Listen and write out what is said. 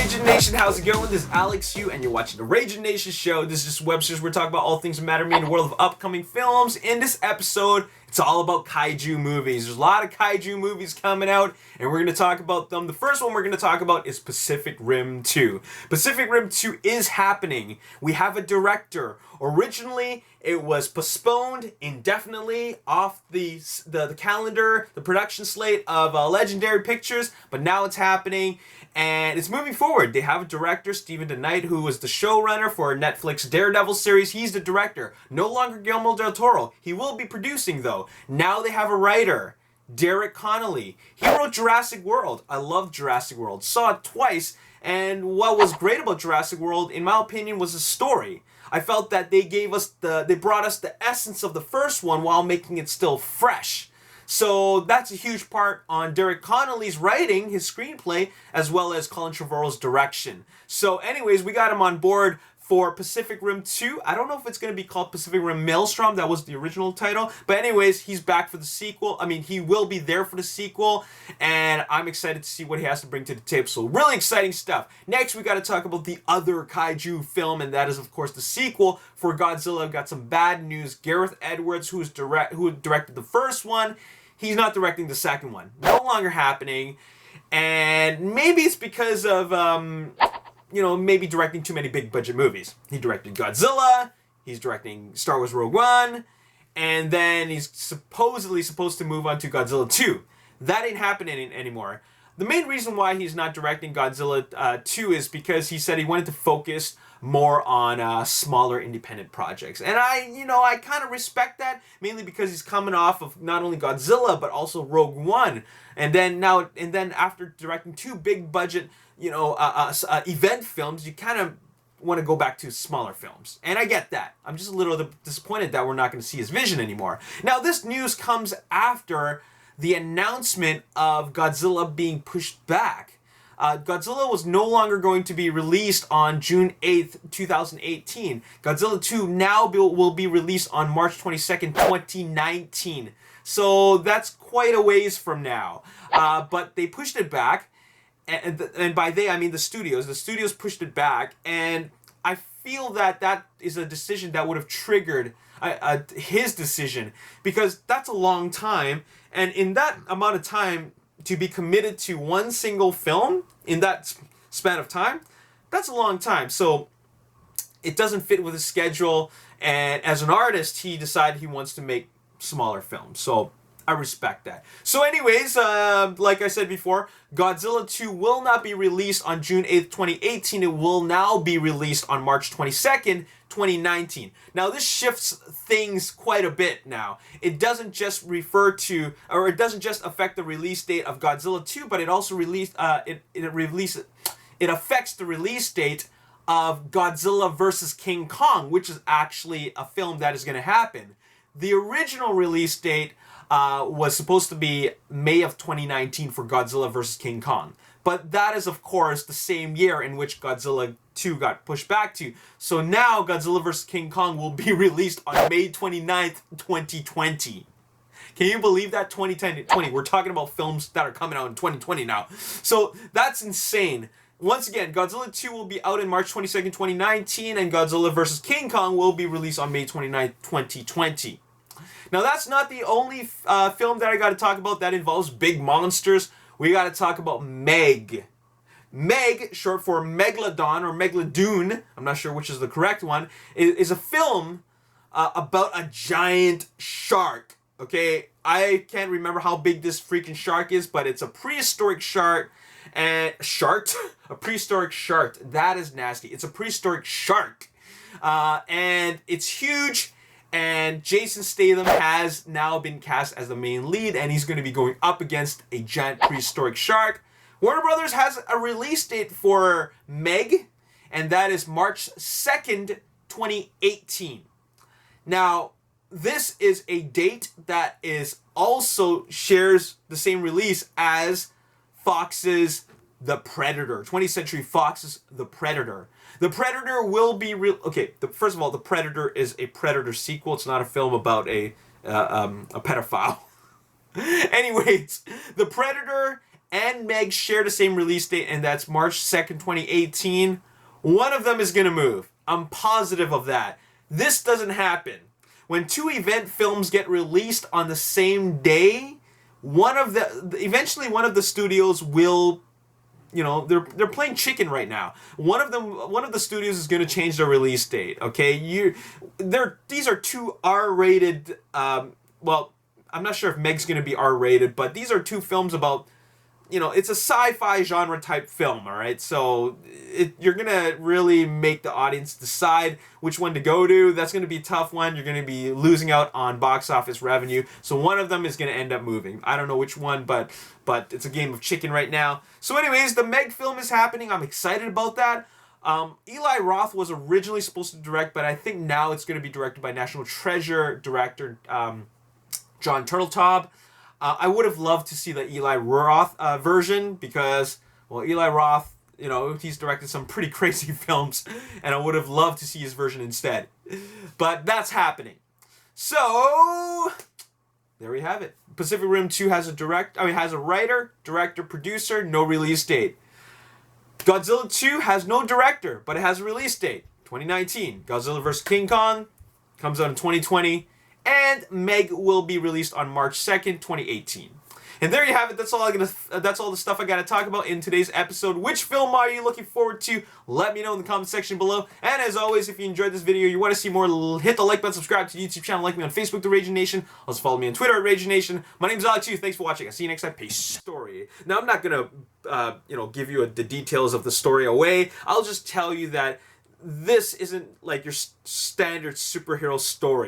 Ragin Nation, how's it going? This is Alex Yu, and you're watching the Ragin Nation show. This is just web series. We're talking about all things that matter to me in the world of upcoming films. In this episode, it's all about kaiju movies. There's a lot of kaiju movies coming out, and we're going to talk about them. The first one we're going to talk about is Pacific Rim 2. Pacific Rim 2 is happening. We have a director. Originally, it was postponed indefinitely off the calendar, the production slate of Legendary Pictures, but now it's happening. And it's moving forward. They have a director, Stephen DeKnight, who was the showrunner for Netflix Daredevil series. He's the director. No longer Guillermo del Toro. He will be producing, though. Now they have a writer, Derek Connolly. He wrote Jurassic World. I love Jurassic World. Saw it twice. And what was great about Jurassic World, in my opinion, was the story. I felt that they brought us the essence of the first one while making it still fresh. So that's a huge part on Derek Connolly's writing, his screenplay, as well as Colin Trevorrow's direction. So anyways, we got him on board for Pacific Rim 2. I don't know if it's going to be called Pacific Rim Maelstrom. That was the original title. But anyways, he's back for the sequel. I mean, he will be there for the sequel. And I'm excited to see what he has to bring to the table. So really exciting stuff. Next, we got to talk about the other kaiju film. And that is, of course, the sequel for Godzilla. I've got some bad news. Gareth Edwards, who directed the first one, he's not directing the second one. No longer happening. And maybe it's because of, maybe directing too many big budget movies. He directed Godzilla, he's directing Star Wars Rogue One, and then he's supposedly supposed to move on to Godzilla 2. That ain't happening anymore. The main reason why he's not directing Godzilla 2 is because he said he wanted to focus more on smaller independent projects. And I kind of respect that, mainly because he's coming off of not only Godzilla, but also Rogue One. And then after directing two big budget, event films, you kind of want to go back to smaller films. And I get that. I'm just a little disappointed that we're not going to see his vision anymore. Now, this news comes after the announcement of Godzilla being pushed back. Godzilla was no longer going to be released on June 8th, 2018. Godzilla 2 now will be released on March 22nd, 2019. So that's quite a ways from now. But they pushed it back. And by they, I mean the studios. The studios pushed it back. And I feel that is a decision that would have triggered his decision. Because that's a long time. And in that amount of time, to be committed to one single film in that span of time, that's a long time. So it doesn't fit with his schedule. And as an artist, he decided he wants to make smaller films. So I respect that. So anyways, like I said before, Godzilla 2 will not be released on June 8th, 2018. It will now be released on March 22nd, 2019. Now this shifts things quite a bit now. It doesn't just affect the release date of Godzilla 2, but it also it affects the release date of Godzilla vs. King Kong, which is actually a film that is going to happen. The original release date was supposed to be May of 2019 for Godzilla vs. King Kong. But that is, of course, the same year in which Godzilla 2 got pushed back to. So now Godzilla vs. King Kong will be released on May 29th, 2020. Can you believe that? 2020. We're talking about films that are coming out in 2020 now. So that's insane. Once again, Godzilla 2 will be out in March 22nd, 2019, and Godzilla vs. King Kong will be released on May 29th, 2020. Now, that's not the only film that I got to talk about that involves big monsters. We got to talk about Meg. Meg, short for Megalodon or Megalodoon, I'm not sure which is the correct one, is a film about a giant shark. Okay, I can't remember how big this freaking shark is, but it's a prehistoric shark. And a prehistoric shark. That is nasty. It's a prehistoric shark. And it's huge. And Jason Statham has now been cast as the main lead, and he's going to be going up against a giant prehistoric shark. Warner Brothers has a release date for Meg, and that is March 2nd, 2018. Now, this is a date that is also shares the same release as Fox's The Predator. 20th Century Fox's The Predator. The Predator will be first of all, The Predator is a Predator sequel. It's not a film about a pedophile. Anyways, The Predator and Meg share the same release date, and that's March 2nd, 2018, one of them is going to move. I'm positive of that. This doesn't happen. When two event films get released on the same day, eventually one of the studios will, you know, they're playing chicken right now. One of the studios is going to change their release date. Okay, these are two R-rated. Well, I'm not sure if Meg's going to be R-rated, but these are two films about, you know, it's a sci-fi genre type film, all right? So you're going to really make the audience decide which one to go to. That's going to be a tough one. You're going to be losing out on box office revenue. So one of them is going to end up moving. I don't know which one, but it's a game of chicken right now. So anyways, the Meg film is happening. I'm excited about that. Eli Roth was originally supposed to direct, but I think now it's going to be directed by National Treasure director John Turteltaub. I would have loved to see the Eli Roth version because, well, Eli Roth, you know, he's directed some pretty crazy films, and I would have loved to see his version instead. But that's happening. So, there we have it. Pacific Rim 2 has a writer, director, producer, no release date. Godzilla 2 has no director, but it has a release date, 2019. Godzilla vs. King Kong comes out in 2020. And Meg will be released on March 2nd, 2018. And there you have it. That's all the stuff I got to talk about in today's episode. Which film are you looking forward to? Let me know in the comment section below. And as always, if you enjoyed this video, you want to see more, hit the like button, subscribe to the YouTube channel, like me on Facebook, The Ragin Nation. Also follow me on Twitter at Ragin Nation. My name's Alex Yu. Thanks for watching. I'll see you next time. Peace. Story. Now, I'm not going to, give you the details of the story away. I'll just tell you that this isn't like your standard superhero story.